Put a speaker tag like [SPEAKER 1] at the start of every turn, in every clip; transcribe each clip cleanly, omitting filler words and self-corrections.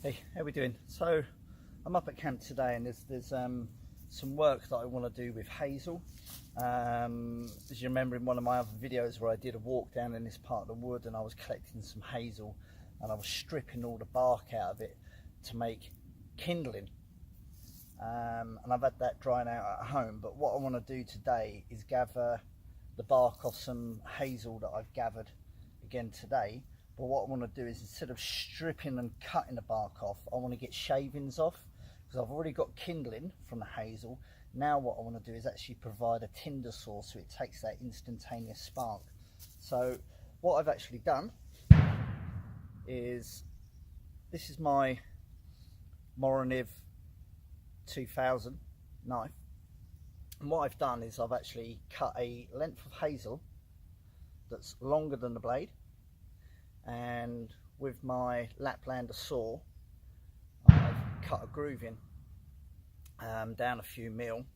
[SPEAKER 1] Hey, how we doing? So I'm up at camp today, and there's some work that I want to do with hazel. As you remember in one of my other videos where I did a walk down in this part of the wood and I was collecting some hazel and I was stripping all the bark out of it to make kindling. And I've had that drying out at home, but what I want to do today is gather the bark off some hazel that I've gathered again today. But what I want to do is, instead of stripping and cutting the bark off, I want to get shavings off, because I've already got kindling from the hazel. Now what I want to do is actually provide a tinder source so it takes that instantaneous spark. So what I've actually done is, this is my Moroniv 2000 knife, and what I've done is I've actually cut a length of hazel that's longer than the blade, and with my Laplander saw I've cut a groove in down a few mil,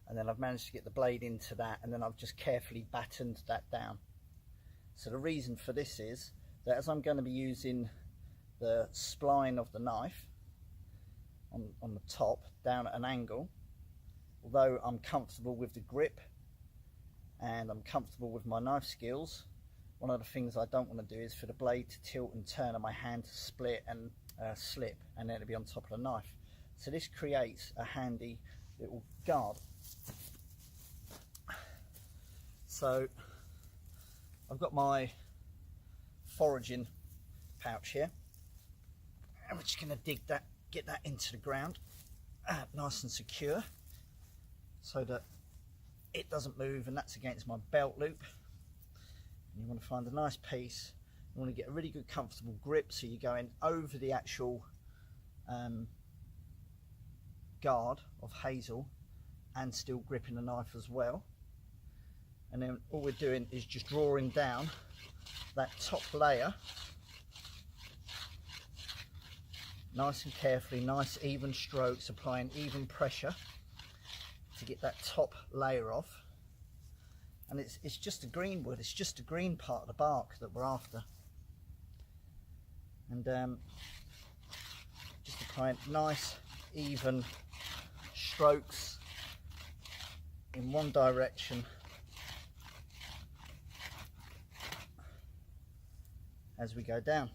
[SPEAKER 1] and then I've managed to get the blade into that, and then I've just carefully battened that down. So the reason for this is that as I'm going to be using the spline of the knife on the top down at an angle, although I'm comfortable with the grip and I'm comfortable with my knife skills, one of the things I don't want to do is for the blade to tilt and turn and my hand to split and slip, and then it'll be on top of the knife. So this creates a handy little guard. So I've got my foraging pouch here, and we're just going to get that into the ground nice and secure so that it doesn't move, and that's against my belt loop. And you want to find a nice piece. You want to get a really good comfortable grip, so you're going over the actual guard of hazel and still gripping the knife as well. And then all we're doing is just drawing down that top layer nice and carefully, nice even strokes, applying even pressure to get that top layer off. And it's just a green wood, it's just a green part of the bark that we're after. And just applying nice even strokes in one direction as we go down.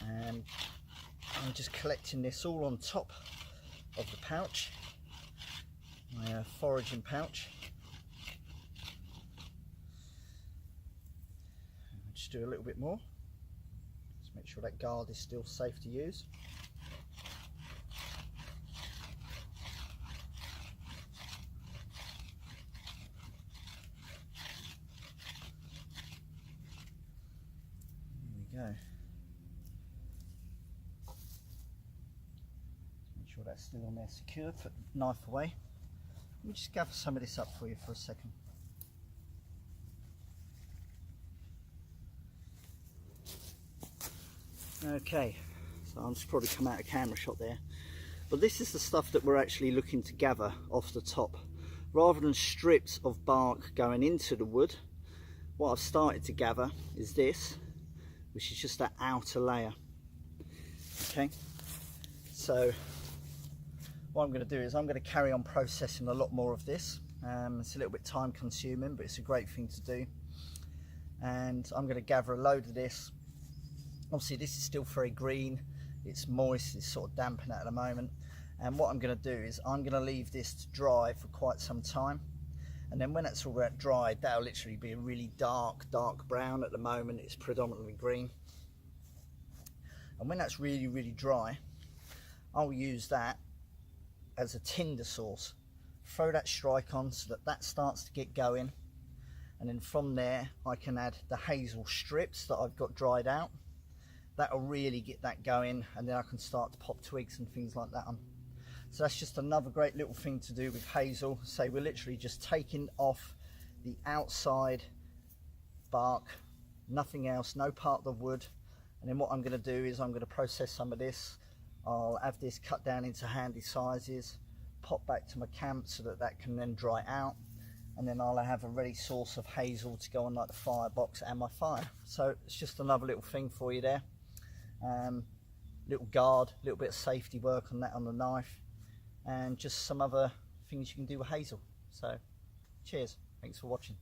[SPEAKER 1] And I'm just collecting this all on top of the pouch, my foraging pouch. Just do a little bit more, just make sure that guard is still safe to use. There we go. Make sure that's still on there secure. Put the knife away. Let me just gather some of this up for you for a second. Okay, so I'm just probably come out of camera shot there, but this is the stuff that we're actually looking to gather off the top. Rather than strips of bark going into the wood, what I've started to gather is this, which is just that outer layer. Okay, so what I'm going to do is I'm going to carry on processing a lot more of this. It's a little bit time consuming, but it's a great thing to do. And I'm going to gather a load of this. Obviously this is still very green, it's moist, it's sort of dampened at the moment. And what I'm going to do is I'm going to leave this to dry for quite some time. And then when it's all dried, that'll literally be a really dark brown. At the moment it's predominantly green. And when that's really dry, I'll use that as a tinder source. Throw that strike on so that starts to get going. And then from there I can add the hazel strips that I've got dried out. That'll really get that going, and then I can start to pop twigs and things like that on. So that's just another great little thing to do with hazel. So we're literally just taking off the outside bark, nothing else, no part of the wood. And then what I'm going to do is I'm going to process some of this. I'll have this cut down into handy sizes, pop back to my camp so that that can then dry out, and then I'll have a ready source of hazel to go on like the firebox and my fire. So it's just another little thing for you there. little guard, a little bit of safety work on that on the knife, and just some other things you can do with hazel. So cheers, thanks for watching.